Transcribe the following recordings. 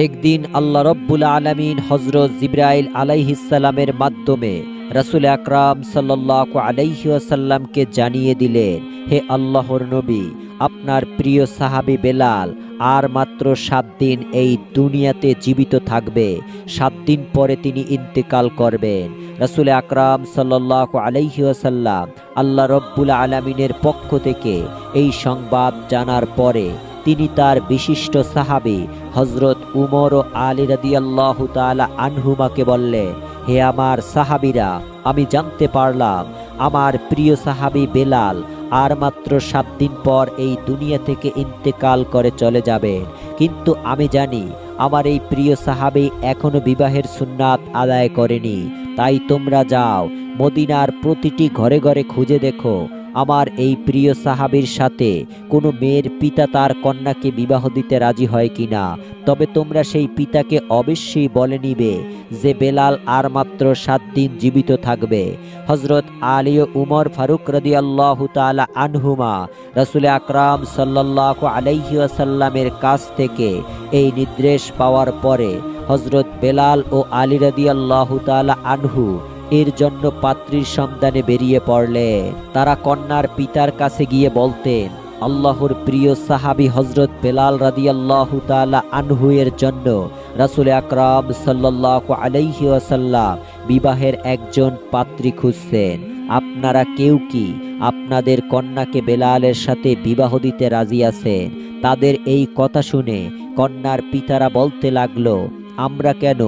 একদিন আল্লাহ রব্বুল আলামিন হযরত জিবরাইল আলাইহিস সালামের মাধ্যমে রাসূল আকরাম সাল্লাল্লাহু আলাইহি ওয়াসাল্লামকে জানিয়ে দিলেন, হে আল্লাহর নবী, আপনার প্রিয় সাহাবী বেলাল আর মাত্র 7 দিন এই দুনিয়াতে জীবিত থাকবে। 7 দিন পরে তিনি ইন্তেকাল করবেন। রাসূল আকরাম সাল্লাল্লাহু আলাইহি ওয়াসাল্লাম আল্লাহ রব্বুল আলামিনের পক্ষ থেকে এই সংবাদ জানার পরে তিনি তার বিশিষ্ট সাহাবী হযরত উমর ও আলী রাদিয়াল্লাহু তাআলা আনহুমাকে বললেন, হে আমার সাহাবীরা, আমি জানতে পারলাম আমার প্রিয় সাহাবী বেলাল আর মাত্র 7 দিন পর এই দুনিয়া থেকে ইন্তেকাল করে চলে যাবেন। কিন্তু আমি জানি আমার এই প্রিয় সাহাবী এখনো বিবাহের সুন্নাত আদায় করেনি। তাই তোমরা যাও, মদিনার প্রতিটি ঘরে ঘরে খুঁজে দেখো আমার এই প্রিয় সাহাবীর সাথে কোনো মেয়ের পিতা তার কন্যাকে বিবাহ দিতে রাজি হয় কিনা। তবে তোমরা সেই পিতাকে অবশ্যই বলে নিবে যে বেলাল আর মাত্র 7 দিন জীবিত থাকবে। হযরত আলী ও উমর ফারুক রাদিয়াল্লাহু তাআলা আনহুমা রাসূল আকরাম সাল্লাল্লাহু আলাইহি ওয়াসাল্লামের কাছ থেকে এই নির্দেশ পাওয়ার পরে হযরত বেলাল ও আলী রাদিয়াল্লাহু তাআলা আনহু এর জন্য পাত্রীর সন্ধানে বেরিয়ে পড়লেন। তারা কন্যার পিতার কাছে গিয়ে বলতেন, আল্লাহর প্রিয় সাহাবী হযরত বেলাল রাদিয়াল্লাহু তাআলা আনহু এর জন্য রাসূল আকরাম সাল্লাল্লাহু আলাইহি ওয়াসাল্লাম বিবাহের একজন পাত্রী খুঁজছেন। আপনারা কেউ কি আপনাদের কন্যাকে বেলালের সাথে বিবাহ দিতে রাজি আছেন? তাদের এই কথা শুনে কন্যার পিতারা বলতে লাগলো, আমরা কেন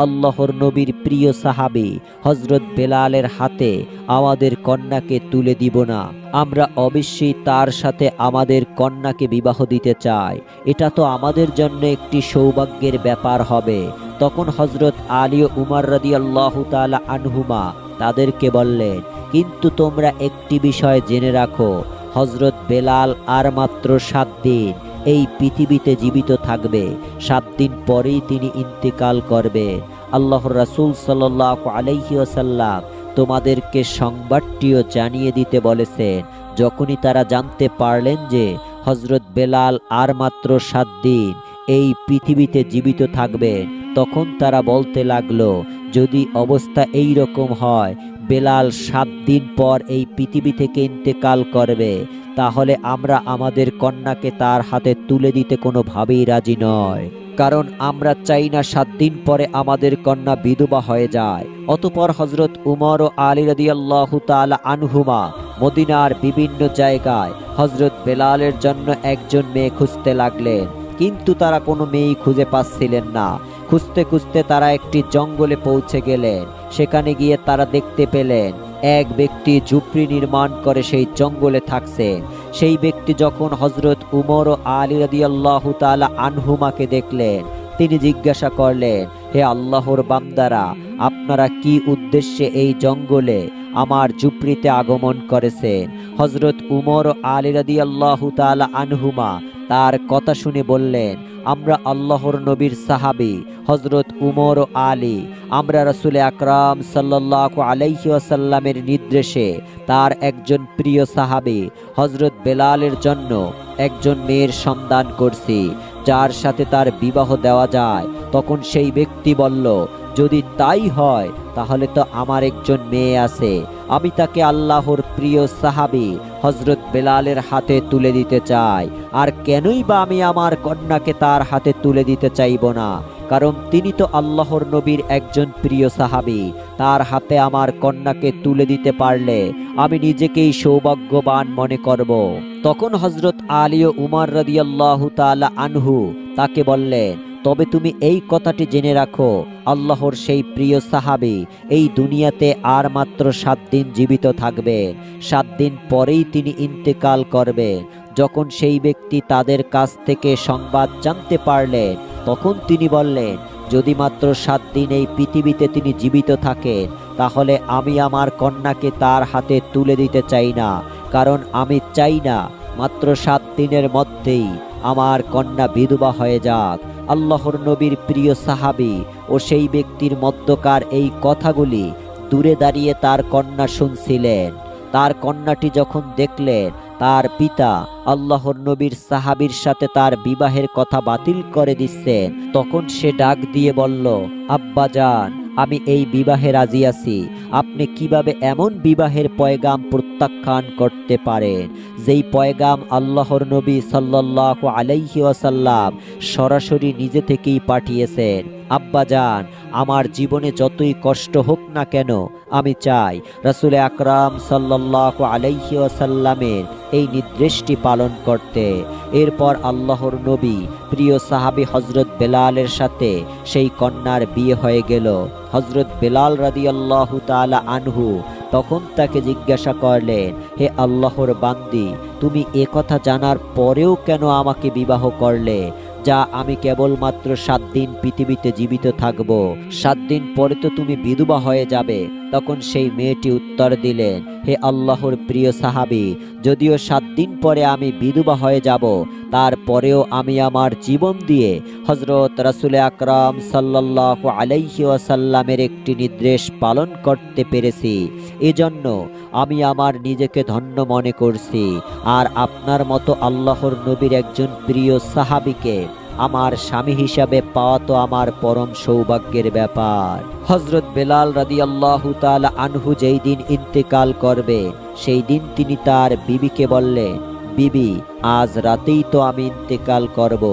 আল্লাহর নবীর প্রিয় সাহাবী হযরত বেলালের হাতে আমাদের কন্যাকে তুলে দিব না। আমরা অবশ্যই তার সাথে আমাদের কন্যাকে বিবাহ দিতে চাই। এটা তো আমাদের জন্য একটি সৌভাগ্যের ব্যাপার হবে। তখন হযরত আলী ও উমর রাদিয়াল্লাহু তাআলা আনহুমা তাদেরকে বললেন, কিন্তু তোমরা একটি বিষয় জেনে রাখো, হযরত বেলাল আর মাত্র 7 দিন এই পৃথিবীতে জীবিত থাকবে। 7 দিন পরেই তিনি ইন্তেকাল করবে। আল্লাহর রাসূল সাল্লাল্লাহু আলাইহি ওয়াসাল্লাম তোমাদেরকে সংবাদটিও জানিয়ে দিতে বলেছেন। যখনই তারা জানতে পারলেন যে হযরত বেলাল আর মাত্র 7 দিন এই পৃথিবীতে জীবিত থাকবেন, তখন তারা বলতে লাগলো, যদি অবস্থা এই রকম হয়, বেলাল 7 দিন পর এই পৃথিবী থেকে ইন্তেকাল করবে, তাহলে আমরা আমাদের কন্যাকে তার হাতে তুলে দিতে কোনোভাবেই রাজি নয়। কারণ আমরা চাই না 7 দিন পরে আমাদের কন্যা বিধবা হয়ে যায়। অতঃপর হযরত উমর ও আলী রাদিয়াল্লাহু তাআলা আনহুমা মদিনার বিভিন্ন জায়গায় হযরত বেলালের জন্য একজন মেয়ে খুঁজতে লাগলেন। কিন্তু তারা কোনো মেয়েই খুঁজে পাচ্ছিলেন না। খুঁজতে খুঁজতে তারা একটি জঙ্গলে পৌঁছে গেলেন। সেখানে গিয়ে তারা দেখতে পেলেন এক ব্যক্তি ঝুপড়ি নির্মাণ করে সেই জঙ্গলে থাকছেন। সেই ব্যক্তি যখন হযরত উমর ও আলী রাদিয়াল্লাহু তাআলা আনহুমাকে দেখলেন, তিনি জিজ্ঞাসা করলেন, হে আল্লাহর বান্দারা, আপনারা কি উদ্দেশ্যে এই জঙ্গলে আমার ঝুপড়িতে আগমন করেছেন? হযরত উমর ও আলী রাদিয়াল্লাহু তাআলা আনহুমা তার কথা শুনে বললেন, আমরা আল্লাহর নবীর সাহাবী হযরত উমর ও আলী, আমরা রাসূল আকরাম সাল্লাল্লাহু আলাইহি ওয়াসাল্লামের নির্দেশে তার একজন প্রিয় সাহাবী হযরত বেলালের জন্য একজন মেয়ের সন্ধান করছি, যার সাথে তার বিবাহ দেওয়া যায়। তখন সেই ব্যক্তি বলল, যদি তাই হয় তাহলে তো আমার একজন মেয়ে আছে, আমি তাকে আল্লাহর প্রিয় সাহাবী হযরত বেলালের হাতে তুলে দিতে চাই। আর কেনই বা আমি আমার কন্যাকে তার হাতে তুলে দিতে চাইব না? কারণ তিনি তো আল্লাহর নবীর একজন প্রিয় সাহাবী। তার হাতে আমার কন্যাকে তুলে দিতে পারলে আমি নিজেকেই সৌভাগ্যবান মনে করব। তখন হযরত আলী ও উমর রাদিয়াল্লাহু তাআলা আনহু তাকে বললেন, তবে তুমি এই কথাটি জেনে রাখো, আল্লাহর সেই প্রিয় সাহাবী এই দুনিয়াতে আর মাত্র 7 দিন জীবিত থাকবেন। 7 দিন পরেই তিনি ইন্তেকাল করবেন। যখন সেই ব্যক্তি তাদের কাছ থেকে সংবাদ জানতে পারলেন, তখন তিনি বললেন, যদি মাত্র 7 দিন এই পৃথিবীতে তিনি জীবিত থাকেন, তাহলে আমি আমার কন্যাকে তার হাতে তুলে দিতে চাই না। কারণ আমি চাই না মাত্র 7 দিনের মধ্যেই আমার কন্যা বিধবা হয়ে যাক। আল্লাহর নবীর প্রিয় সাহাবী ও সেই ব্যক্তির মধ্যকার এই কথাগুলি দূরে দাঁড়িয়ে তার কন্যা শুনছিলেন। তার কন্যাটি যখন দেখলেন তার পিতা আল্লাহর নবীর সাহাবীর সাথে তার বিবাহের কথা বাতিল করে দিচ্ছেন, তখন সে ডাক দিয়ে বলল, আব্বাজান, আমি এই বিবাহে রাজি আছি। আপনি কিভাবে এমন বিবাহের পয়গাম প্রত্যাখ্যান করতে পারেন, যেই পয়গাম আল্লাহর নবী সাল্লাল্লাহু আলাইহি ওয়াসাল্লাম সরাসরি নিজে থেকেই পাঠিয়েছেন? আব্বাজান, আমার জীবনে যতই কষ্ট হোক না কেন, আমি চাই রাসূল আকরাম সাল্লাল্লাহু আলাইহি ওয়াসাল্লামের এই নির্দেশটি পালন করতে। এরপর আল্লাহর নবী প্রিয় সাহাবী হযরত বেলালের সাথে সেই কন্যার বিয়ে হয়ে গেল। হযরত বেলাল রাদিয়াল্লাহু তাআলা আনহু তখন তাকে জিজ্ঞাসা করলেন, হে আল্লাহর বান্দি, তুমি এ কথা জানার পরেও কেন আমাকে বিবাহ করলে? যা আমি কেবলমাত্র 7 দিন পৃথিবীতে জীবিত থাকব, 7 দিন পরে তো তুমি বিধবা হয়ে যাবে। তখন সেই মেয়েটি উত্তর দিলেন, হে আল্লাহর প্রিয় সাহাবী, যদিও 7 দিন পরে আমি বিধবা হয়ে যাব, তারপরেও আমি আমার জীবন দিয়ে হযরত রাসূল আকরাম সাল্লাল্লাহু আলাইহি ওয়াসাল্লামের একটি নির্দেশ পালন করতে পেরেছি। এজন্য আমি আমার নিজেকে ধন্য মনে করছি। আর আপনার মতো আল্লাহর নবীর একজন প্রিয় সাহাবীকে আমার স্বামী হিসাবে পাওয়া তো আমার পরম সৌভাগ্যের ব্যাপার। হযরত বেলাল রাদিয়াল্লাহু তাআলা আনহু যেই দিন ইন্তেকাল করবে, সেই দিন তিনি তার বিবিকে বললেন, বিবি, আজ রাতেই তো আমি ইন্তেকাল করব।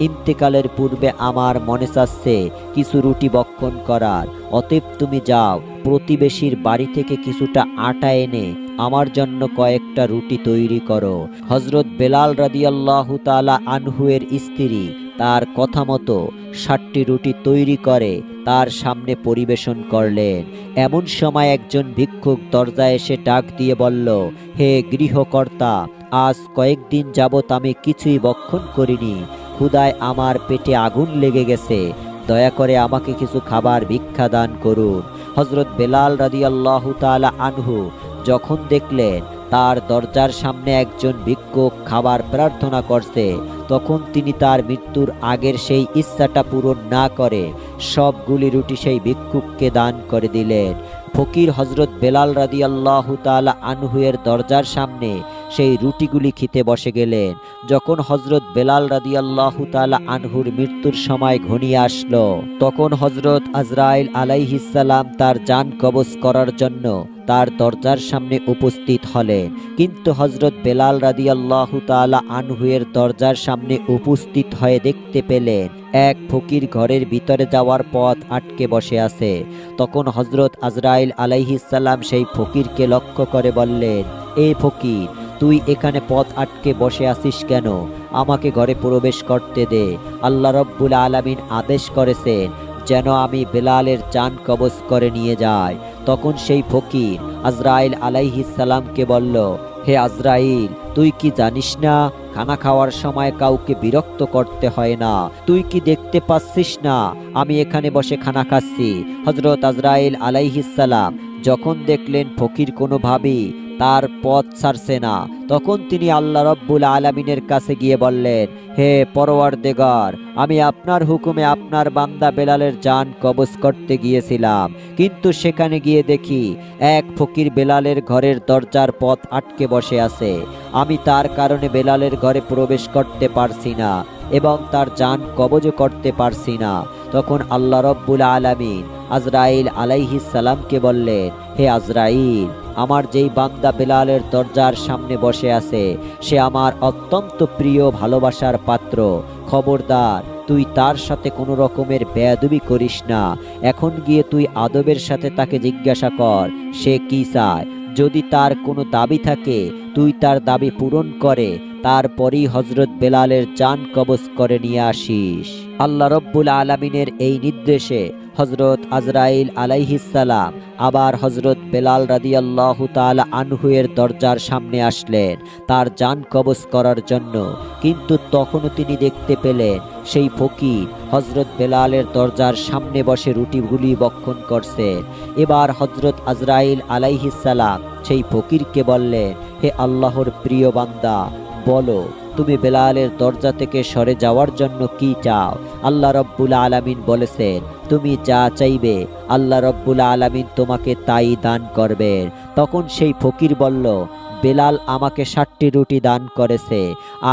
ইন্তেকালের পূর্বে আমার মনে চাচ্ছে কিছু রুটি ভক্ষণ করার। অতএব তুমি যাও, প্রতিবেশীর বাড়ি থেকে কিছুটা আটা এনে আমার জন্য কয়েকটা রুটি তৈরি করো। হযরত বেলাল রাদিয়াল্লাহু তাআলা আনহু এর স্ত্রী তার কথা মতো 60টি রুটি তৈরি করে তার সামনে পরিবেশন করলেন। এমন সময় একজন ভিক্ষুক দরজায় এসে ডাক দিয়ে বলল, হে গৃহকর্তা, আজ কয়েকদিন যাবৎ আমি কিছুই ভক্ষণ করিনি। ক্ষুধায় আমার পেটে আগুন লেগে গেছে। দয়া করে আমাকে কিছু খাবার ভিক্ষা দান করুন। হযরত বেলাল রাদিয়াল্লাহু তাআলা আনহু যখন দেখলেন তার দরজার সামনে একজন ভিক্ষুক খাবার প্রার্থনা করছে, তখন তিনি তার মৃত্যুর আগের সেই ইচ্ছাটা পূরণ না করে সবগুলি রুটি সেই ভিক্ষুককে দান করে দিলেন। ফকির হযরত বেলাল রাদিয়াল্লাহু তাআলা আনহু এর দরজার সামনে সেই রুটিগুলি খেতে বসে গেলেন। যখন হযরত বেলাল রাদিয়াল্লাহু তাআলা আনহুর মৃত্যুর সময় ঘনিয়ে আসলো, তখন হযরত আজরাইল আলাইহিস সালাম তার জান কবজ করার জন্য তার দরজার সামনে উপস্থিত হলেন। কিন্তু হযরত বেলাল রাদিয়াল্লাহু তাআলা আনহু এর দরজার সামনে উপস্থিত হয়ে দেখতে পেলেন এক ফকির ঘরের ভিতরে যাওয়ার পথ আটকে বসে আছে। তখন হযরত আজরাইল আলাইহিস সালাম সেই ফকিরকে লক্ষ্য করে বললেন, এ ফকির, তুই এখানে পথ আটকে বসে আছিস কেন? আমাকে ঘরে প্রবেশ করতে দে। আল্লাহ রব্বুল আলামিন আদেশ করেছেন যেন আমি বেলালের জান কবজ করে নিয়ে যাই। তখন সেই ফকির আজরাইল আলাইহিস সালামকে বলল, হে আজরাইল, তুই কি জানিস না খানা খাওয়ার সময় কাউকে বিরক্ত করতে হয় না? তুই কি দেখতে পাচ্ছিস না আমি এখানে বসে খানা খাচ্ছি? হযরত আজরাইল আলাইহিস সালাম যখন দেখলেন ফকির কোনোভাবেই তার পথ ছাড়ছে না, তখন তিনি আল্লাহ রব্বুল আলামিনের কাছে গিয়ে বললেন, হে পরওয়ারদিগার, আমি আপনার হুকুমে আপনার বান্দা বেলালের জান কবজ করতে গিয়েছিলাম, কিন্তু সেখানে গিয়ে দেখি এক ফকির বেলালের ঘরের দরজার পথ আটকে বসে আছে। আমি তার কারণে বেলালের ঘরে প্রবেশ করতে পারছি না এবং তার জান কবজও করতে পারছি না। তখন আল্লাহ রব্বুল আলামিন আজরাইল আলাইহিস সালামকে বললেন, হে আজরাইল, আমার যেই বান্দা বেলালের দরজার সামনে বসে আছে সে আমার অত্যন্ত প্রিয় ভালোবাসার পাত্র। খবরদার, তুই তার সাথে কোনো রকমের বেয়াদবি করিস না। এখন গিয়ে তুই আদবের সাথে তাকে জিজ্ঞাসা কর সে কি চায়। যদি তার কোনো দাবি থাকে তুই তার দাবি পূরণ করে তারপরেই হযরত বেলালের জান কবজ করে নিয়ে আসিস। আল্লাহ রব্বুল আলামিনের এই নির্দেশে হযরত আজরাইল আলাইহিস সালাম আবার হযরত বেলাল রাদিয়াল্লাহু তাআলা আনহু এর দরজার সামনে আসলেন তার জান কবজ করার জন্য। কিন্তু তখনও তিনি দেখতে পেলেন সেই ফকির হযরত বেলালের দরজার সামনে বসে রুটিগুলি ভক্ষণ করছেন। এবার হযরত আজরাইল আলাইহিস সালাম সেই ফকিরকে বললেন, হে আল্লাহর প্রিয় বান্দা, বলো তুমি বেলালের দরজা থেকে সরে যাওয়ার জন্য কি চাও? আল্লাহ রব্বুল আলামিন বলেছেন, তুমি যা চাইবে আল্লাহ রব্বুল আলামিন তোমাকে তাই দান করবেন। তখন সেই ফকির বলল, বেলাল আমাকে 60টি রুটি দান করেছে,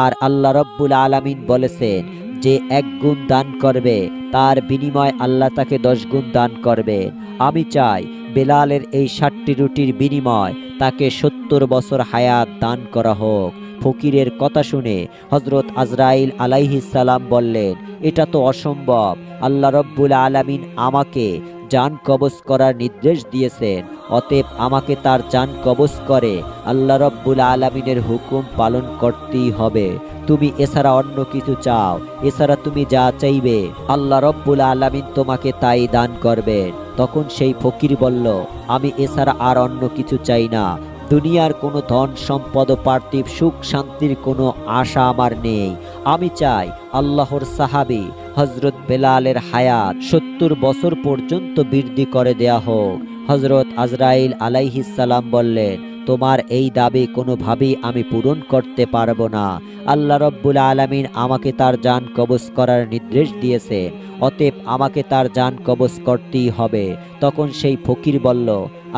আর আল্লাহ রব্বুল আলামিন বলেছেন যে 1 গুণ দান করবে তার বিনিময় আল্লাহ তাকে 10 গুণ দান করবে। আমি চাই বেলালের এই 60টি রুটির বিনিময় তাকে 70 বছর হায়াত দান করা হোক। ফকিরের কথা শুনে হযরত আজরাইল আলাইহিস সালাম বললেন, এটা তো অসম্ভব। আল্লাহ রব্বুল আলামিন আমাকে জান কবজ করার নির্দেশ দিয়েছেন, অতএব আমাকে তার জান কবজ করে আল্লাহ রব্বুল আলামিনের হুকুম পালন করতেই হবে। তুমি এছাড়া অন্য কিছু চাও, এছাড়া তুমি যা চাইবে আল্লাহ রব্বুল আলামিন তোমাকে তাই দান করবেন। তখন সেই ফকির বলল, আমি এছাড়া আর অন্য কিছু চাই না। দুনিয়ার কোনো ধন সম্পদ ও পার্থিব সুখ শান্তির কোনো আশা আমার নেই। আমি চাই আল্লাহর সাহাবী হযরত বেলালের হায়াত 70 বছর পর্যন্ত বৃদ্ধি করে দেয়া হোক। হযরত আজরাইল আলাইহিস সালাম বললেন, তোমার এই দাবি কোনোভাবেই আমি পূরণ করতে পারবো না। আল্লাহ রব্বুল আলামিন আমাকে তার জান কবজ করার নির্দেশ দিয়েছেন, অতএব আমাকে তার জান কবজ করতেই হবে। তখন সেই ফকির বলল,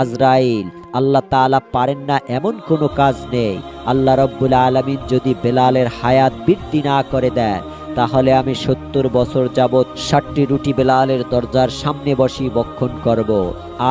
আজরাইল, আল্লাহ তাআলা পারেন না এমন কোনো কাজ নেই। আল্লাহ রব্বুল আলামিন যদি বেলালের হায়াত বৃদ্ধি না করে দেন, তাহলে আমি 70 বছর যাবৎ 60টি রুটি বেলালের দরজার সামনে বসিয়ে ভক্ষণ করব।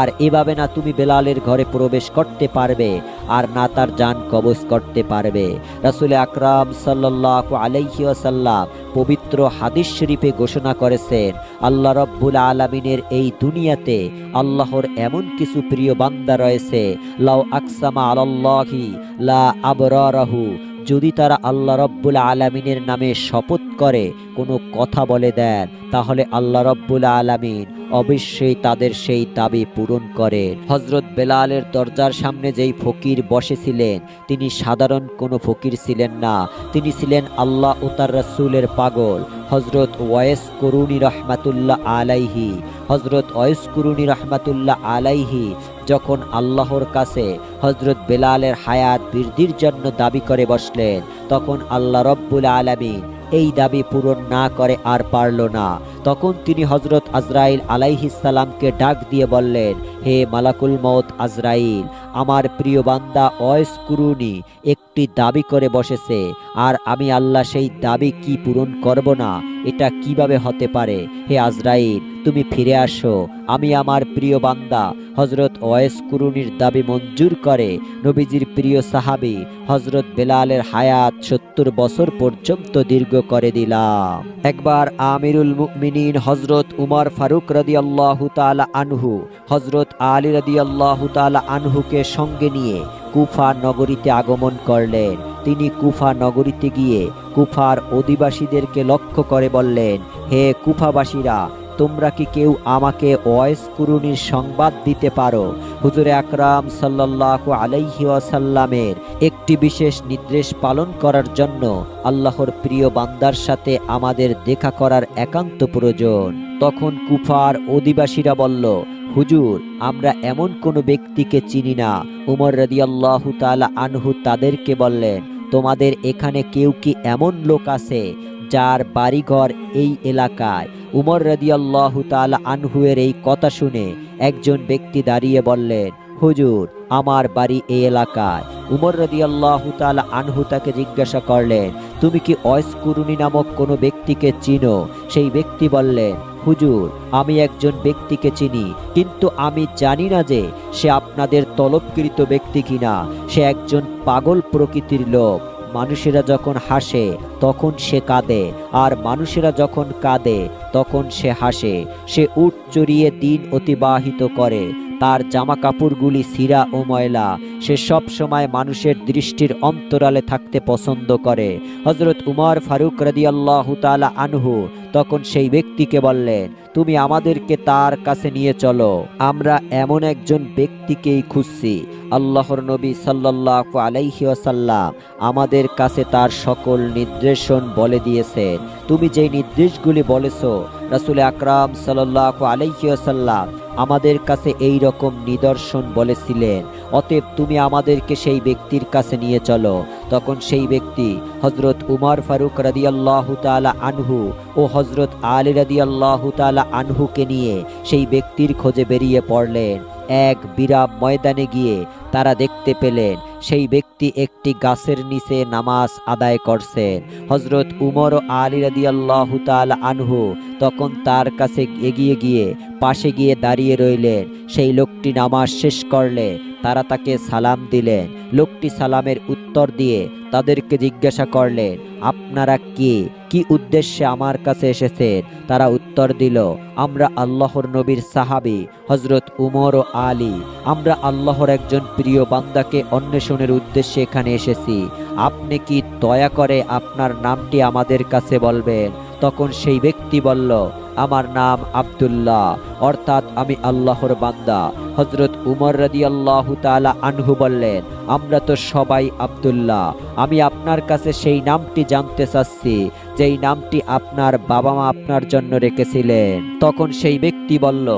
আর এভাবে না তুমি বেলালের ঘরে প্রবেশ করতে পারবে, আর না তার জান কবজ করতে পারবে। রাসূল আকরাম সাল্লাল্লাহু আলাইহি ওয়াসাল্লাম পবিত্র হাদিস শরীফে ঘোষণা করেছেন, আল্লাহ রব্বুল আলামিনের এই দুনিয়াতে আল্লাহর এমন কিছু প্রিয় বান্দা রয়েছে, লাউ আকসামা আলাল্লাহি লা আবরারাহু, যদি তারা আল্লাহ রব্বুল আলামিনের নামে শপথ করে কোনো কথা বলে দেন, তাহলে আল্লাহ রব্বুল আলামিন অবশ্যই তাদের সেই দাবি পূরণ করেন। হযরত বেলালের দরজার সামনে যেই ফকির বসেছিলেন, তিনি সাধারণ কোনো ফকির ছিলেন না, তিনি ছিলেন আল্লাহ ও তার রাসূলের পাগল হযরত ওয়াইস কুরুনি রাহমাতুল্লাহ আলাইহি। হযরত ওয়াইস কুরুনি রাহমাতুল্লাহ আলাইহি যখন আল্লাহর কাছে হযরত বেলালের হায়াত বৃদ্ধির জন্য দাবি করে বসলেন, তখন আল্লাহ রব্বুল আলামিন এই দাবি পূরণ না করে আর পারল না। তখন তিনি হযরত আজরাইল আলাইহিস সালামকে ডাক দিয়ে বললেন, হে মালাকুল মউত আজরাইল, আমার প্রিয় বান্দা ওয়াইস কুরুনি একটি দাবি করে বসেছে, আর আমি আল্লাহ সেই দাবি কি পূরণ করব না? এটা কিভাবে হতে পারে? হে আজরাইল, তুমি ফিরে আসো। আমি আমার প্রিয় বান্দা হযরত ওয়াইস কুরুনির দাবি মঞ্জুর করে নবীজির প্রিয় সাহাবী হযরত বেলালের হায়াত 70 বছর পর্যন্ত দীর্ঘ করে দিলাম। একবার আমিরুল মুমিনিন হযরত উমর ফারুক রাদিয়াল্লাহু তাআলা আনহু হযরত আলী রাদিয়াল্লাহু তাআলা আনহুকে সঙ্গে নিয়ে কুফা নগরীতে আগমন করলেন। তিনি কুফা নগরীতে গিয়ে কুফার অধিবাসীদেরকে লক্ষ্য করে বললেন, হে কুফাবাসীরা, তোমরা কি কেউ আমাকে ওয়াইস কুরুনির সংবাদ দিতে পারো? হুজুরে আকরাম সাল্লাল্লাহু আলাইহি ওয়াসাল্লামের একটি বিশেষ নির্দেশ পালন করার জন্য আল্লাহর প্রিয় বান্দার সাথে আমাদের দেখা করার একান্ত প্রয়োজন। তখন কুফার অধিবাসীরা বলল, হুজুর, আমরা এমন কোনো ব্যক্তিকে চিনি না। উমর রাদিয়াল্লাহু তাআলা আনহু তাদেরকে বললেন, তোমাদের এখানে কেউ কি এমন লোক আছে যার বাড়িঘর এই এলাকায়? উমর রাদিয়াল্লাহু তাআলা আনহুয়ের এই কথা শুনে একজন ব্যক্তি দাঁড়িয়ে বললেন, হুজুর, আমার বাড়ি এই এলাকায়। উমর রাদিয়াল্লাহু তাআলা আনহু তাকে জিজ্ঞাসা করলেন, তুমি কি ওয়াইস কুরুনি নামক কোনো ব্যক্তিকে চিনো? সেই ব্যক্তি বললেন, হুজুর, আমি একজন ব্যক্তিকে চিনি, কিন্তু আমি জানি না যে সে আপনাদের তলবকৃত ব্যক্তি কিনা। সে একজন পাগল প্রকৃতির লোক। মানুষেরা যখন হাসে তখন সে কাঁদে, আর মানুষেরা যখন কাঁদে তখন সে হাসে। সে উট চড়িয়ে দিন অতিবাহিত করে। তার জামা কাপড়গুলি ছিঁড়া ও ময়লা। সে সব সময় মানুষের দৃষ্টির অন্তরালে থাকতে পছন্দ করে। হযরত উমর ফারুক রাদিয়াল্লাহু তাআলা আনহু তখন সেই ব্যক্তিকে বললেন, তুমি আমাদেরকে তার কাছে নিয়ে চলো। আমরা এমন একজন ব্যক্তিকেই খুঁজছি। আল্লাহর নবী সাল্লাল্লাহু আলাইহি ওয়াসাল্লাম আমাদের কাছে তার সকল নির্দেশন বলে দিয়েছেন। তুমি যেই নির্দেশগুলি বলেছো, রাসূল আকরাম সাল্লাল্লাহু আলাইহি ওয়াসাল্লাম আমাদের কাছে এই রকম নিদর্শন বলেছিলেন। অতএব তুমি আমাদেরকে সেই ব্যক্তির কাছে নিয়ে চলো। তখন সেই ব্যক্তি হযরত উমর ফারুক রাদিয়াল্লাহু তাআলা আনহু ও হযরত আলী রাদিয়াল্লাহু তাআলা আনহুকে নিয়ে সেই ব্যক্তির খোঁজে বেরিয়ে পড়লেন। এক বিরাম ময়দানে গিয়ে তারা দেখতে পেলেন সেই ব্যক্তি একটি গাছের নিচে নামাজ আদায় করছেন। হযরত উমর ও আলী রাদিয়াল্লাহু তাআলা আনহু তখন তার কাছে এগিয়ে গিয়ে পাশে গিয়ে দাঁড়িয়ে রইলেন। সেই লোকটি নামাজ শেষ করলে তারা তাকে সালাম দিলেন। লোকটি সালামের উত্তর দিয়ে তাদেরকে জিজ্ঞাসা করলেন, আপনারা কি উদ্দেশ্যে আমার কাছে এসেছেন? তারা উত্তর দিল, আমরা আল্লাহর নবীর সাহাবী হযরত উমর ও আলী। আমরা আল্লাহর একজন প্রিয় বান্দাকে অন্বেষণের উদ্দেশ্যে এখানে এসেছি। আপনি কি দয়া করে আপনার নামটি আমাদের কাছে বলবেন? তখন সেই ব্যক্তি বলল, আমার নাম আব্দুল্লাহ, অর্থাৎ আমি আল্লাহর বান্দা। হযরত উমর রাদিয়াল্লাহু তাআলা আনহু বললেন, আমরা তো সবাই আব্দুল্লাহ। আমি আপনার কাছে সেই নামটি জানতে চাচ্ছি যেই নামটি আপনার বাবা মা আপনার জন্য রেখেছিলেন। তখন সেই ব্যক্তি বলল,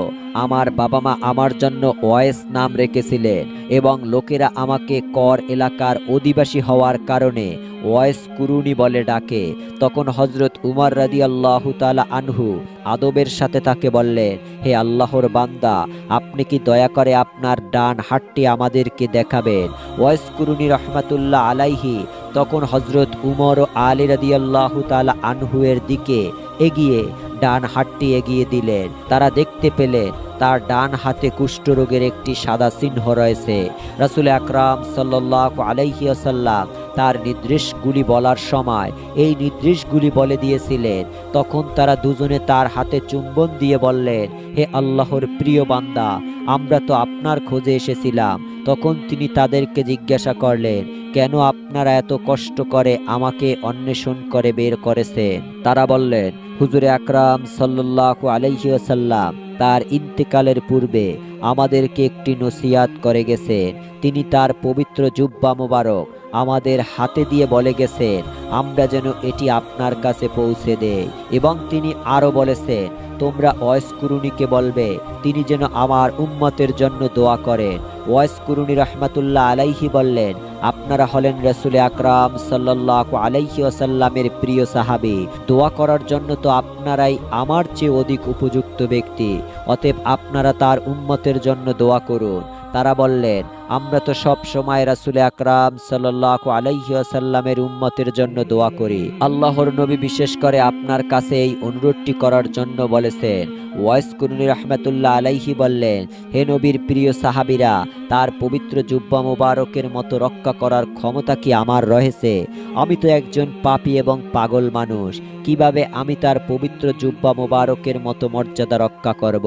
আমার বাবা মা আমার জন্য ওয়েস নাম রেখেছিলেন এবং লোকেরা আমাকে কর এলাকার অধিবাসী হওয়ার কারণে ওয়েস কুরুনি বলে ডাকে। তখন হযরত উমর রাদিয়াল্লাহু তাআলা আনহু আদবের সাথে তাকে বললেন, হে আল্লাহর বান্দা, আপনি কি দয়া করে আপনার ডান হাতটি আমাদেরকে দেখাবেন? ওয়েস কুরুনি রহমাতুল্লাহ আলাইহি তখন হযরত উমর ও আলী রাদিয়াল্লাহু তাআলা আনহু এর দিকে এগিয়ে ডান হাতটি এগিয়ে দিলেন। তারা দেখতে পেলেন তার ডান হাতে কুষ্ঠরোগের একটি সাদা চিহ্ন রয়েছে। রাসূল আকরাম সাল্লাল্লাহু আলাইহি ওয়াসাল্লাম তার নির্দেশগুলি বলার সময় এই নির্দেশগুলি বলে দিয়েছিলেন। তখন তারা দুজনে তার হাতে চুম্বন দিয়ে বললেন, হে আল্লাহর প্রিয় বান্দা, আমরা তো আপনার খোঁজে এসেছিলাম। তখন তিনি তাদেরকে জিজ্ঞাসা করলেন, কেন আপনারা এত কষ্ট করে আমাকে অন্বেষণ করে বের করেছেন? তারা বললেন, হুজুরে আকরাম সাল্লাল্লাহু আলাইহি ওয়াসাল্লাম তার ইন্তেকালের পূর্বে আমাদেরকে একটি নসিহত করে গেছেন। তিনি তার পবিত্র জুব্বা মোবারক আমাদের হাতে দিয়ে বলে গেছেন আমরা যেন এটি আপনার কাছে পৌঁছে দেই। এবং তিনি আরও বলেছেন, তোমরা ওয়েস কুরুনিকে বলবে তিনি যেন আমার উম্মতের জন্য দোয়া করেন। ওয়েস কুরুনি রহমাতুল্লাহ আলাইহি বললেন, আপনারা হলেন রাসূল আকরাম সাল্লাল্লাহু আলাইহি ওয়াসাল্লামের প্রিয় সাহাবী। দোয়া করার জন্য তো আপনারাই আমার চেয়ে অধিক উপযুক্ত ব্যক্তি। অতএব আপনারা তার উম্মতের জন্য দোয়া করুন। তারা বললেন, আমরা তো সব সময় রাসূল আকরাম সাল্লাল্লাহু আলাইহি ওয়াসাল্লামের উম্মতের জন্য দোয়া করি। আল্লাহর নবী বিশেষ করে আপনার কাছে এই অনুরোধটি করার জন্য বলেছেন। ওয়েস কুরুনি রাহমাতুল্লাহ আলাইহি বললেন, হে নবীর প্রিয় সাহাবীরা, তার পবিত্র জুব্বা মোবারকের মতো রক্ষা করার ক্ষমতা কি আমার রয়েছে? আমি তো একজন পাপী এবং পাগল মানুষ। কিভাবে আমি তার পবিত্র জুব্বা মোবারকের মতো মর্যাদা রক্ষা করব?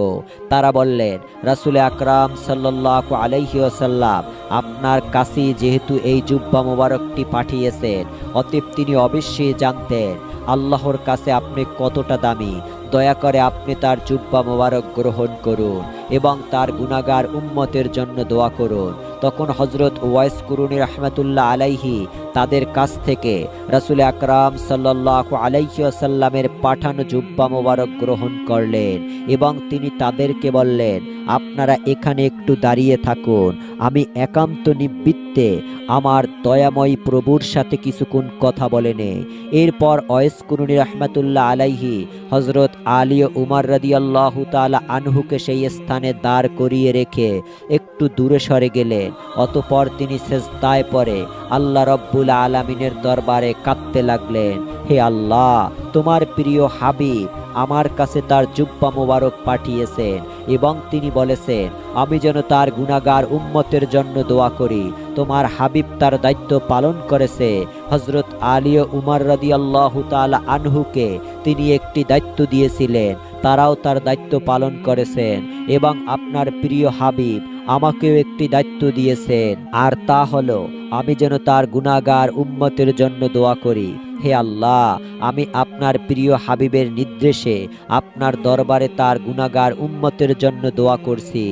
তারা বললেন, রাসূল আকরাম সাল্লাল্লাহু আলাইহি ওয়াসাল্লাম আপনার কাছে যেহেতু এই জুব্বা মোবারকটি পাঠিয়েছেন, অতএব তিনি অবশ্যই জানতেন আল্লাহর কাছে আপনি কতটা দামি। দয়া করে আপনি তার জুব্বা মোবারক গ্রহণ করুন এবং তার গুনাহগার উম্মতের জন্য দোয়া করুন। তখন হযরত ওয়েস কুরুনি রাহমাতুল্লাহ আলাইহি তাদের কাছ থেকে রাসূল আকরাম সাল্লাল্লাহু আলাইহি ওয়াসাল্লামের পাঠানো জুব্বা মোবারক গ্রহণ করলেন এবং তিনি তাদেরকে বললেন, আপনারা এখানে একটু দাঁড়িয়ে থাকুন, আমি একান্ত নিবৃত্তে আমার দয়াময় প্রভুর সাথে কিছুক্ষণ কথা বলে নেই। এরপর ওয়েস কুরুনি রাহমাতুল্লাহ আলাইহি হযরত আলী ও উমর রাদিয়াল্লাহু তাআলা আনহুকে সেই স্থানে দাঁড় করিয়ে রেখে একটু দূরে সরে গেলেন। অতঃপর তিনি সেজদায় পড়ে আল্লাহ রব্বুল আলামিনের দরবারে কাঁদতে লাগলেন, হে আল্লাহ, তোমার প্রিয় হাবিব আমার কাছে তার জুব্বা মোবারক পাঠিয়েছেন এবং তিনি বলেছেন আমি যেন তার গুনাহগার উম্মতের জন্য দোয়া করি। তোমার হাবিব তার দায়িত্ব পালন করেছে। হযরত আলী ও উমর রাদিয়াল্লাহু তাআলা আনহুকে তিনি একটি দায়িত্ব দিয়েছিলেন, তারাও তার দায়িত্ব পালন করেছেন এবং আপনার প্রিয় হাবিব আমাকেও একটি দায়িত্ব দিয়েছেন, আর তা হলো আমি যেন তার গুনাহগার উম্মতের জন্য দোয়া করি। হে আল্লাহ, আমি আপনার প্রিয় হাবিবের নির্দেশে আপনার দরবারে তার গুনাহগার উম্মতের জন্য দোয়া করছি।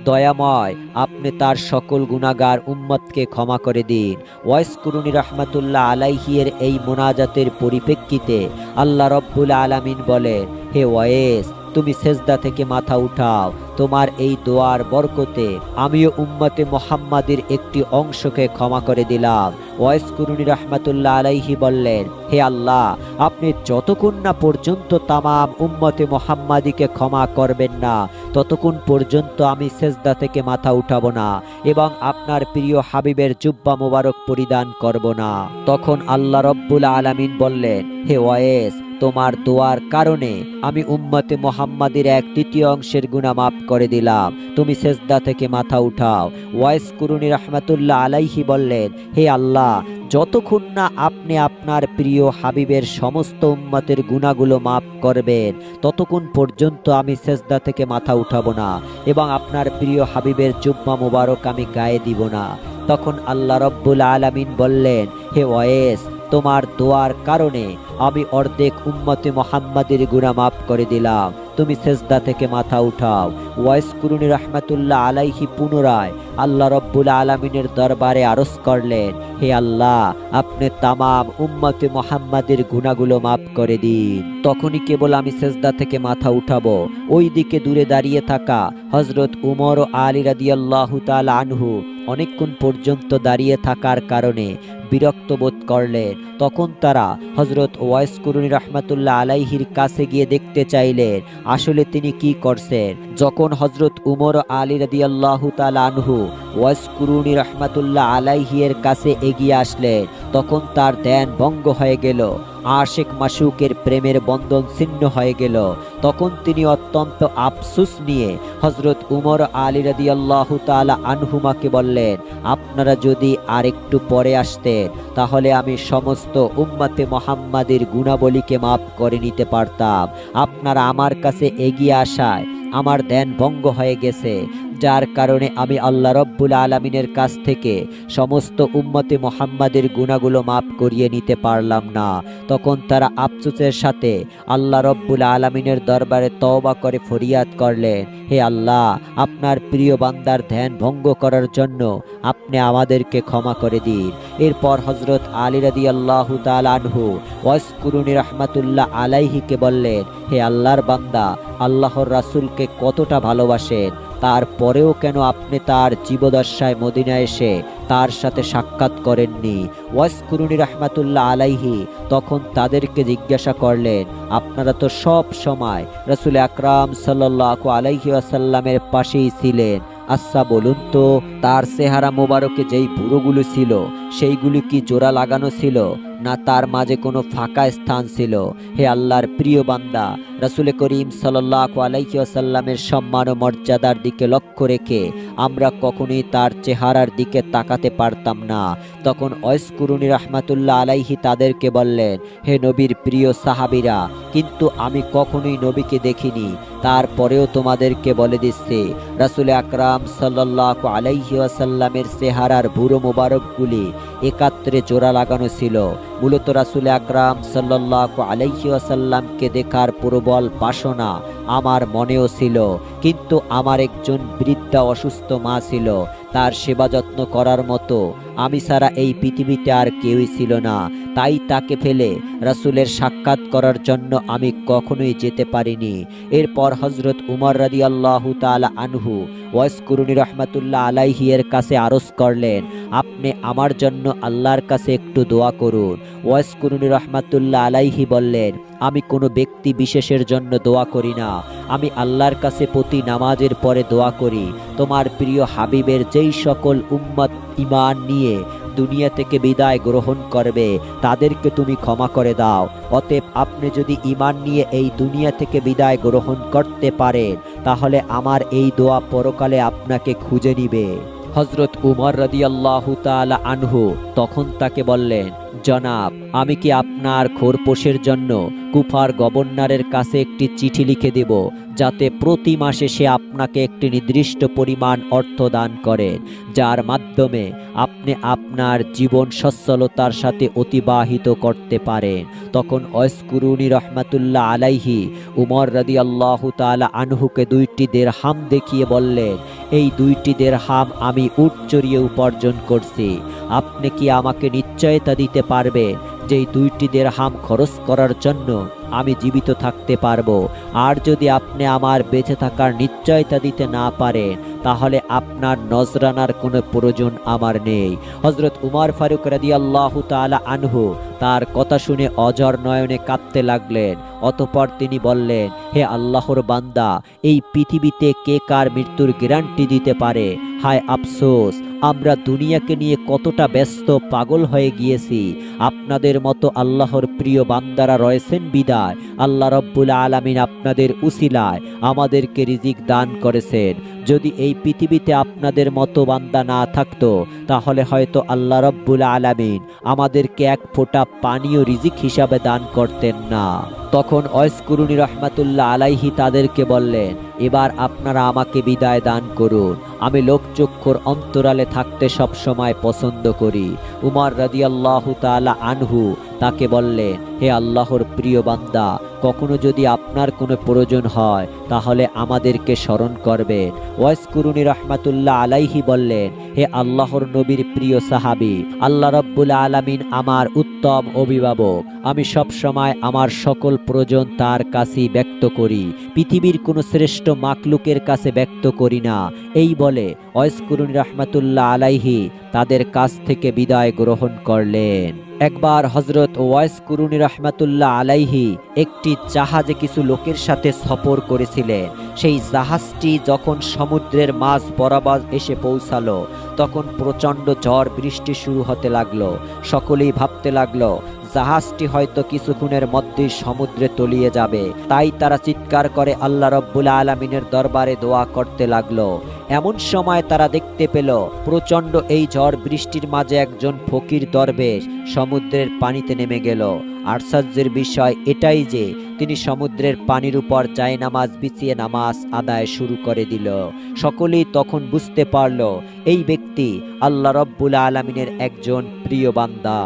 দয়াময়, আপনি তার সকল গুনাহগার উম্মতকে ক্ষমা করে দিন। ওয়েস কুরুনি রাহমাতুল্লাহ আলাইহি এর এই মোনাজাতের পরিপ্রেক্ষিতে আল্লাহ রব্বুল আলামিন বলেন, হে ওয়েস, তুমি সেজদা থেকে মাথা উঠাও। তোমার এই দোয়ার বরকতে আমিও উম্মতে মুহাম্মাদের একটি অংশকে ক্ষমা করে দিলাম। ওয়েস কুরুনি রাহমাতুল্লাহ আলাইহি বললেন, হে আল্লাহ, আপনি যতক্ষণ না পর্যন্ত তামাম উম্মতে মুহাম্মাদিকে ক্ষমা করবেন না, ততক্ষণ পর্যন্ত আমি সেজদা থেকে মাথা উঠাবো না এবং আপনার প্রিয় হাবিবের জুব্বা মোবারক পরিধান করব না। তখন আল্লাহ রব্বুল আলামিন বললেন, হে ওয়াইস, তোমার দোয়ার কারণে আমি উম্মতে মুহাম্মাদের 1/3 অংশের গুনাহ মাফ করে দিলাম। তুমি সেজদা থেকে মাথা উঠাও। ওয়াইস কুরুনি রাহমাতুল্লাহ আলাইহি বললেন, হে আল্লাহ, যতক্ষণ না আপনি আপনার প্রিয় হাবিবের সমস্ত উম্মতের গুনাহগুলো মাফ করবেন, ততক্ষণ পর্যন্ত আমি সেজদা থেকে মাথা উঠাবো না এবং আপনার প্রিয় হাবিবের জুব্বা মোবারক আমি গায়ে দিব না। তখন আল্লাহ রব্বুল আলামিন বললেন, হে ওয়াইস, তোমার দোয়ার কারণে আমি অর্ধেক উম্মতে মুহাম্মাদের গুনাহ মাফ করে দিলাম। তুমি সেজদা থেকে মাথা উঠাও। ওয়াইস কুরুনি রাহমাতুল্লাহ আলাইহি পুনরায় আল্লাহ রব্বুল আলামিনের দরবারে আরজ করলেন, হে আল্লাহ, আপনি তামাম উম্মতে মুহাম্মাদের গুনাহগুলো মাফ করে দিন। তখনই কেবল আমি সেজদা থেকে মাথা উঠাবো। ওই দিকে দূরে দাঁড়িয়ে থাকা হযরত উমর ও আলী রাদিয়াল্লাহু তাআলা আনহু অনেকক্ষণ পর্যন্ত দাঁড়িয়ে থাকার কারণে বিরক্ত বোধ করলেন। তখন তারা হযরত ওয়াইস কুরুনি রাহমাতুল্লাহ আলাইহির কাছে গিয়ে দেখতে চাইলেন আসলে তিনি কি করছেন। যখন হযরত উমর ও আলী রাদিয়াল্লাহু তাআলা আনহু ওয়াইস কুরুনি রাহমাতুল্লাহ আলাইহির কাছে এগিয়ে আসলেন, তখন তার ধ্যান ভঙ্গ হয়ে গেল। আশিক মাশুকের প্রেমের বন্ধন ছিন্ন হয়ে গেল। তখন তিনি অত্যন্ত আফসোস নিয়ে হযরত উমর আলী রাদিয়াল্লাহু তাআলা আনহুমাকে বললেন, আপনারা যদি আরেকটু পরে আসতেন তাহলে আমি সমস্ত উম্মতে মুহাম্মাদের গুনাহবলীকে মাফ করে নিতে পারতাম। আপনারা আমার কাছে এগিয়ে আসায় আমার ধ্যান ভঙ্গ হয়ে গেছে, যার কারণে আমি আল্লাহ রব্বুল আলামিনের কাছ থেকে সমস্ত উম্মতে মুহাম্মাদের গুনাহগুলো মাফ করিয়ে নিতে পারলাম না। তখন তারা আফসোসের সাথে আল্লাহ রব্বুল আলামিনের দরবারে তওবা করে ফরিয়াদ করলেন, হে আল্লাহ, আপনার প্রিয় বান্দার ধ্যান ভঙ্গ করার জন্য আপনি আমাদেরকে ক্ষমা করে দিন। এরপর হযরত আলী রাদিয়াল্লাহু তাআলা আনহু ওয়াইস কুরুনি রাহমাতুল্লাহ আলাইহিকে বললেন, হে আল্লাহর বান্দা, আল্লাহর রাসূলকে কতটা ভালোবাসেন, তারপরেও কেন আপনি তার জীবদ্দশায় মদিনায় এসে তার সাথে সাক্ষাৎ করেননি? ওয়াইস কুরুনি রাহমাতুল্লাহ আলাইহি তখন তাদেরকে জিজ্ঞাসা করলেন, আপনারা তো সব সময় রাসূল আকরাম সাল্লাল্লাহু আলাইহি ওয়াসাল্লামের পাশেই ছিলেন। আচ্ছা বলুন তো, তার চেহারা মোবারকে যেই ভুরুগুলো ছিল সেইগুলি কি জোড়া লাগানো ছিল, না তার মাঝে কোনো ফাঁকা স্থান ছিল? হে আল্লাহর প্রিয় বান্দা, রাসূল করিম সাল্লাল্লাহু আলাইহি ওয়াসাল্লামের সম্মান ও মর্যাদার দিকে লক্ষ্য রেখে আমরা কখনোই তার চেহারার দিকে তাকাতে পারতাম না। তখন ওয়াইস কুরুনি রাহমাতুল্লাহ আলাইহি তাদেরকে বললেন, হে নবীর প্রিয় সাহাবীরা, কিন্তু আমি কখনোই নবীকে দেখিনি, তারপরেও তোমাদেরকে বলে দিচ্ছি, রাসূল আকরাম সাল্লাল্লাহু আলাইহি ওয়াসাল্লামের চেহারার ভুরু মোবারকগুলি একাত্রে জোড়া লাগানো ছিল। মূলত রাসূল আকরাম সাল্লাল্লাহু আলাইহি ওয়াসাল্লামকে দেখার প্রবল বাসনা আমার মনেও ছিল, কিন্তু আমার একজন বৃদ্ধা অসুস্থ মা ছিল, তার সেবা যত্ন করার মতো আমি ছাড়া এই পৃথিবীতে আর কেউই ছিল না। তাই তাকে ফেলে রাসূলের সাক্ষাৎ করার জন্য আমি কখনোই যেতে পারিনি। এরপর হযরত উমর রাদিয়াল্লাহু তাআলা আনহু ওয়াইস কুরুনি রাহমাতুল্লাহ আলাইহি এর কাছে আরজ করলেন, আপনি আমার জন্য আল্লাহর কাছে একটু দোয়া করুন। ওয়াইস কুরুনি রাহমাতুল্লাহ আলাইহি বললেন, আমি কোনো ব্যক্তি বিশেষের জন্য দোয়া করি না, আমি আল্লাহর কাছে প্রতি নামাজের পরে দোয়া করি, তোমার প্রিয় হাবিবের যেই সকল উম্মত ঈমান নিয়ে দুনিয়া থেকে বিদায় গ্রহণ করবে তাদেরকে তুমি ক্ষমা করে দাও। অতএব আপনি যদি ঈমান নিয়ে এই দুনিয়া থেকে বিদায় গ্রহণ করতে পারেন তাহলে আমার এই দোয়া পরকালে আপনাকে খুঁজে নিবে। হযরত উমর রাদিয়াল্লাহু তাআলা আনহু তখন তাকে বললেন, জনাব, আমি কি আপনার খোরপোশের জন্য কুফার গভর্নরের কাছে একটি চিঠি লিখে দেব, যাতে প্রতি মাসে সে আপনাকে একটি নির্দিষ্ট পরিমাণ অর্থ দান করেন, যার মাধ্যমে আপনি আপনার জীবন সচ্ছলতার সাথে অতিবাহিত করতে পারেন। তখন ওয়াইস কুরুনি রাহমাতুল্লাহ আলাইহি উমর রাদিয়াল্লাহু তাআলা আনহুকে 2টি দিরহাম দেখিয়ে বললেন, এই 2টি দিরহাম আমি উট চড়িয়ে উপার্জন করছি, আপনি কি আমাকে নিশ্চয়তা দিতে পারবেন যে এই 2টি দিরহাম খরচ করার জন্য আমি জীবিত থাকতে পারবো। আর যদি আপনি আমার বেঁচে থাকার নিশ্চয়তা দিতে না পারেন তাহলে আপনার নজরানার কোনো প্রয়োজন আমার নেই। হযরত উমর ফারুক রাদিয়াল্লাহু তাআলা আনহু তার কথা শুনে অঝর নয়নে কাঁদতে লাগলেন। অতঃপর তিনি বললেন, হে আল্লাহর বান্দা, এই পৃথিবীতে কে কার মৃত্যুর গ্যারান্টি দিতে পারে? হায় আফসোস, আমরা দুনিয়াকে নিয়ে কতটা ব্যস্ত পাগল হয়ে গিয়েছি। আপনাদের মতো আল্লাহর প্রিয় বান্দারা রয়েছেন বিদায় আল্লাহ রব্বুল আলামিন আপনাদের উসিলায় আমাদেরকে রিজিক দান করেছেন। যদি এই পৃথিবীতে আপনাদের মতো বান্দা না থাকতো তাহলে হয়তো আল্লাহ রব্বুল আলামিন আমাদেরকে এক ফোঁটা পানীয় রিজিক হিসাবে দান করতেন না। তখন ওয়াইস কুরুনি রহমাতুল্লাহ আলাইহি তাদেরকে বললেন, এবার আপনারা আমাকে বিদায় দান করুন। আমি লোকচক্ষুর অন্তরালে থাকতে সব সময় পছন্দ করি। উমর রাদিয়াল্লাহু তাআলা আনহু তাকে বললেন, হে আল্লাহর প্রিয় বান্দা, কখনো যদি আপনার কোনো প্রয়োজন হয় তাহলে আমাদেরকে স্মরণ করবেন। ওয়াইস কুরুনি রহমাতুল্লাহ আলাইহি বললেন, হে আল্লাহর নবীর প্রিয় সাহাবী, আল্লাহ রব্বুল আলামিন আমার উত্তম অভিভাবক। আমি সব সময় আমার সকল প্রয়োজন তার কাছেই ব্যক্ত করি, পৃথিবীর কোনো শ্রেষ্ঠ মাখলুকের কাছে ব্যক্ত করি না। এই বলে ওয়াইস কুরুনি রহমাতুল্লাহ আলাইহি তাদের কাছ থেকে বিদায় গ্রহণ করলেন। একবার হযরত ওয়াইস কুরুনি রহমাতুল্লাহ আলাইহি একটি জাহাজে কিছু লোকের সাথে সফর করেছিলেন। সেই জাহাজটি যখন সমুদ্রের মাঝ বরাবর এসে পৌঁছালো তখন প্রচণ্ড ঝড় বৃষ্টি শুরু হতে লাগলো। সকলেই ভাবতে লাগলো জাহাজটি হয়তো কিছুক্ষণের মধ্যেই সমুদ্রে তলিয়ে যাবে। তাই তারা চিৎকার করে আল্লাহ রব্বুল আলামিনের দরবারে দোয়া করতে লাগলো। এমন সময় তারা দেখতে পেল প্রচণ্ড এই ঝড় বৃষ্টির মাঝে একজন ফকির দরবেশ সমুদ্রের পানিতে নেমে গেল। আশ্চর্যের বিষয় এটাই যে তিনি সমুদ্রের পানির উপর জায়নামাজ বিছিয়ে নামাজ আদায় শুরু করে দিল। সকলেই তখন বুঝতে পারল এই ব্যক্তি আল্লাহ রব্বুল আলামিনের একজন প্রিয় বান্দা।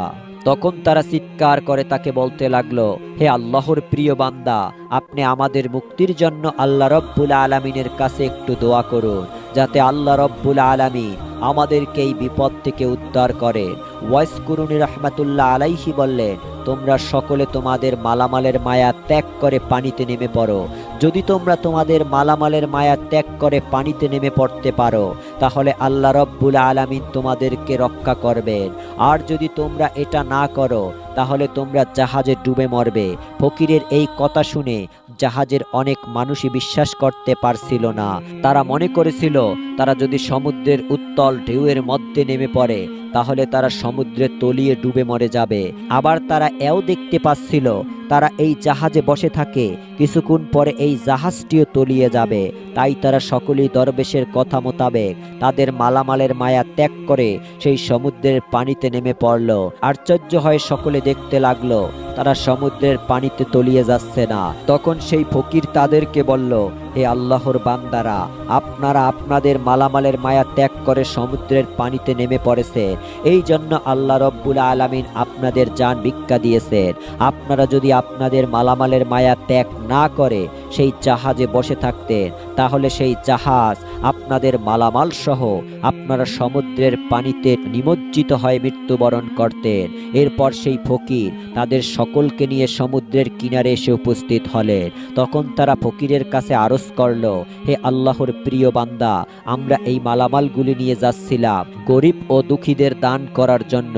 তখন তারা চিৎকার করে তাকে বলতে লাগলো, হে আল্লাহর প্রিয় বান্দা, আপনি আমাদের মুক্তির জন্য আল্লাহ রব্বুল আলামিনের কাছে একটু দোয়া করুন, যাতে আল্লাহ রব্বুল আলামিন আমাদেরকে এই বিপদ থেকে উদ্ধার করে। ওয়াইস কুরুনি রহমাতুল্লাহ আলাইহি বললেন, তোমরা সকলে তোমাদের মালামালের মায়া ত্যাগ করে পানিতে নেমে পড়ো। যদি তোমরা তোমাদের মালামালের মায়া ত্যাগ করে পানিতে নেমে পড়তে পারো তাহলে আল্লাহ রব্বুল আলামিন তোমাদেরকে রক্ষা করবেন। আর যদি তোমরা এটা না করো তাহলে তোমরা জাহাজে ডুবে মরবে। ফকিরের এই কথা শুনে জাহাজের অনেক মানুষই বিশ্বাস করতে পারছিল না। তারা মনে করেছিল তারা যদি সমুদ্রের উত্তাল ঢেউয়ের মধ্যে নেমে পড়ে তাহলে তারা সমুদ্রে তলিয়ে ডুবে মরে যাবে। আবার তারা এও দেখতে পাচ্ছিল তারা এই জাহাজে বসে থাকে কিছুক্ষণ পরে এই জাহাজটিও তলিয়ে যাবে। তাই তারা সকলেই দরবেশের কথা মোতাবেক তাদের মালামালের মায়া ত্যাগ করে সেই সমুদ্রের পানিতে নেমে পড়ল। আশ্চর্য হয়ে সকলে দেখতে লাগলো তারা সমুদ্রের পানিতে তলিয়ে যাচ্ছে না। তখন সেই ফকির তাদেরকে বলল, হে আল্লাহর বান্দারা, আপনারা আপনাদের মালামালের মায়া ত্যাগ করে সমুদ্রের পানিতে নেমে পড়েছে, এই জন্য আল্লাহ রব্বুল আলামিন আপনাদের জান ভিক্ষা দিয়েছেন। আপনারা যদি আপনাদের মালামালের মায়া ত্যাগ না করে সেই জাহাজে বসে থাকতেন তাহলে সেই জাহাজ আপনাদের মালামাল সহ আপনারা সমুদ্রের পানিতে নিমজ্জিত হয়ে মৃত্যুবরণ করতেন। এরপর সেই ফকির তাদের সকলকে নিয়ে সমুদ্রের কিনারে এসে উপস্থিত হলেন। তখন তারা ফকিরের কাছে আরজ করল, হে আল্লাহর প্রিয় বান্দা, আমরা এই মালামালগুলি নিয়ে যাচ্ছিলাম গরিব ও দুঃখীদের দান করার জন্য।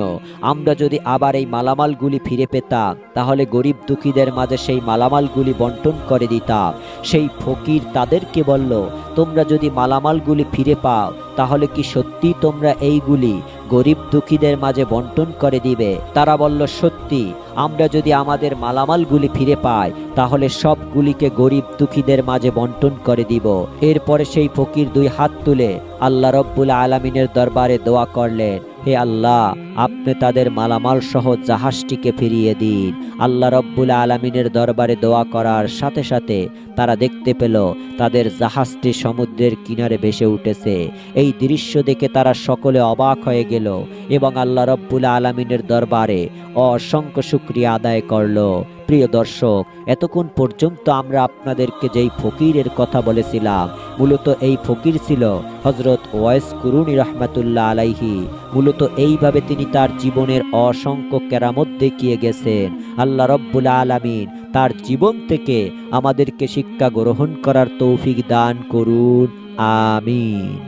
আমরা যদি আবার এই মালামালগুলি ফিরে পেতাম তাহলে গরিব দুঃখীদের মাঝে সেই মালামালগুলি বন্টন করে দিতাম। সেই ফকির তাদেরকে বলল, তোমরা যদি মালামালগুলি ফিরে পাও তাহলে কি সত্যি তোমরা এইগুলি গরিব দুঃখীদের মাঝে বন্টন করে দিবে? তারা বলল, সত্যি, আমরা যদি আমাদের মালামালগুলি ফিরে পাই তাহলে সবগুলিকে গরিব দুঃখীদের মাঝে বন্টন করে দিব। এরপরে সেই ফকির দুই হাত তুলে আল্লাহ রব্বুল আলামিনের দরবারে দোয়া করলেন, হে আল্লাহ, আপনি তাদের মালামাল সহ জাহাজটিকে ফিরিয়ে দিন। আল্লাহ রব্বুল আলামিনের দরবারে দোয়া করার সাথে সাথে তারা দেখতে পেল তাদের জাহাজটি সমুদ্রের কিনারে ভেসে উঠেছে। এই দৃশ্য দেখে তারা সকলে অবাক হয়ে গেল এবং আল্লাহ রব্বুল আলামিনের দরবারে অসংখ্য শুকরিয়া আদায় করল। প্রিয় দর্শক, এতক্ষণ পর্যন্ত আমরা আপনাদেরকে যেই ফকিরের কথা বলেছিলাম মূলত এই ফকির ছিল হযরত ওয়াইস কুরুনি রহমাতুল্লাহ আলাইহি। মূলত এইভাবে তিনি তার জীবনের অসংখ্য কেরামত দেখিয়ে গেছেন। আল্লাহ রব্বুল আলামিন তার জীবন থেকে আমাদেরকে শিক্ষা গ্রহণ করার তৌফিক দান করুন। আমিন।